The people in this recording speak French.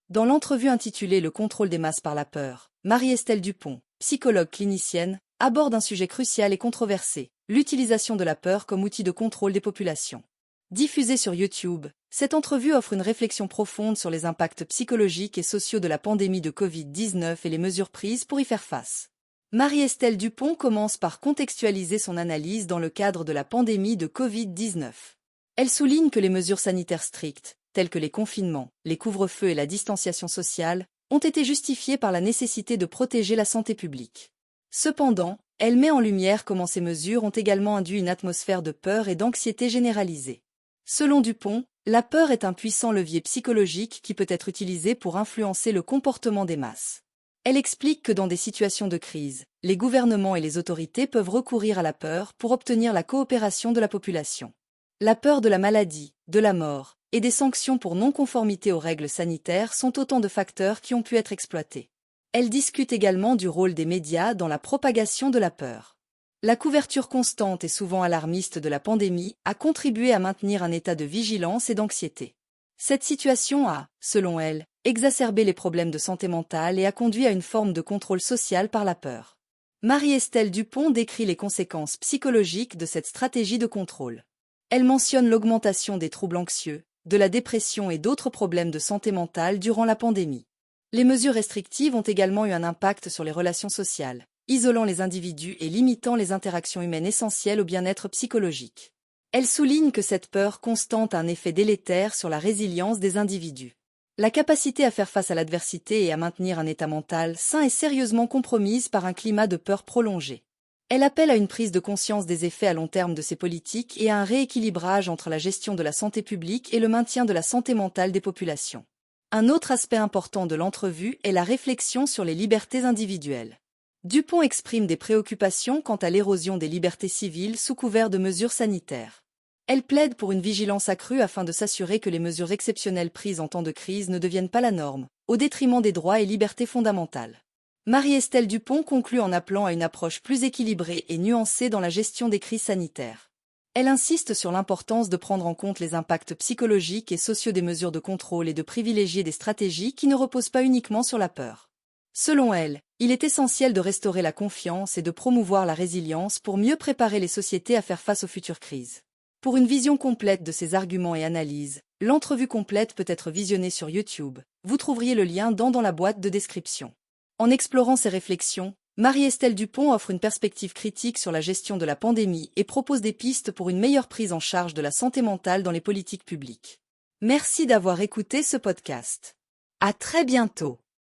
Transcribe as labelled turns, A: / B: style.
A: Dans l'entrevue intitulée Le contrôle des masses par la peur, Marie-Estelle Dupont, psychologue clinicienne, aborde un sujet crucial et controversé, l'utilisation de la peur comme outil de contrôle des populations. Diffusée sur YouTube, cette entrevue offre une réflexion profonde sur les impacts psychologiques et sociaux de la pandémie de Covid-19 et les mesures prises pour y faire face. Marie-Estelle Dupont commence par contextualiser son analyse dans le cadre de la pandémie de Covid-19. Elle souligne que les mesures sanitaires strictes, telles que les confinements, les couvre-feux et la distanciation sociale, ont été justifiées par la nécessité de protéger la santé publique. Cependant, elle met en lumière comment ces mesures ont également induit une atmosphère de peur et d'anxiété généralisée. Selon Dupont, la peur est un puissant levier psychologique qui peut être utilisé pour influencer le comportement des masses. Elle explique que dans des situations de crise, les gouvernements et les autorités peuvent recourir à la peur pour obtenir la coopération de la population. La peur de la maladie, de la mort, et des sanctions pour non-conformité aux règles sanitaires sont autant de facteurs qui ont pu être exploités. Elle discute également du rôle des médias dans la propagation de la peur. La couverture constante et souvent alarmiste de la pandémie a contribué à maintenir un état de vigilance et d'anxiété. Cette situation a, selon elle, exacerbé les problèmes de santé mentale et a conduit à une forme de contrôle social par la peur. Marie-Estelle Dupont décrit les conséquences psychologiques de cette stratégie de contrôle. Elle mentionne l'augmentation des troubles anxieux, de la dépression et d'autres problèmes de santé mentale durant la pandémie. Les mesures restrictives ont également eu un impact sur les relations sociales, isolant les individus et limitant les interactions humaines essentielles au bien-être psychologique. Elle souligne que cette peur constante a un effet délétère sur la résilience des individus. La capacité à faire face à l'adversité et à maintenir un état mental sain est sérieusement compromise par un climat de peur prolongé. Elle appelle à une prise de conscience des effets à long terme de ces politiques et à un rééquilibrage entre la gestion de la santé publique et le maintien de la santé mentale des populations. Un autre aspect important de l'entrevue est la réflexion sur les libertés individuelles. Dupont exprime des préoccupations quant à l'érosion des libertés civiles sous couvert de mesures sanitaires. Elle plaide pour une vigilance accrue afin de s'assurer que les mesures exceptionnelles prises en temps de crise ne deviennent pas la norme, au détriment des droits et libertés fondamentales. Marie-Estelle Dupont conclut en appelant à une approche plus équilibrée et nuancée dans la gestion des crises sanitaires. Elle insiste sur l'importance de prendre en compte les impacts psychologiques et sociaux des mesures de contrôle et de privilégier des stratégies qui ne reposent pas uniquement sur la peur. Selon elle, il est essentiel de restaurer la confiance et de promouvoir la résilience pour mieux préparer les sociétés à faire face aux futures crises. Pour une vision complète de ces arguments et analyses, l'entrevue complète peut être visionnée sur YouTube. Vous trouverez le lien dans la boîte de description. En explorant ces réflexions, Marie-Estelle Dupont offre une perspective critique sur la gestion de la pandémie et propose des pistes pour une meilleure prise en charge de la santé mentale dans les politiques publiques. Merci d'avoir écouté ce podcast. À très bientôt.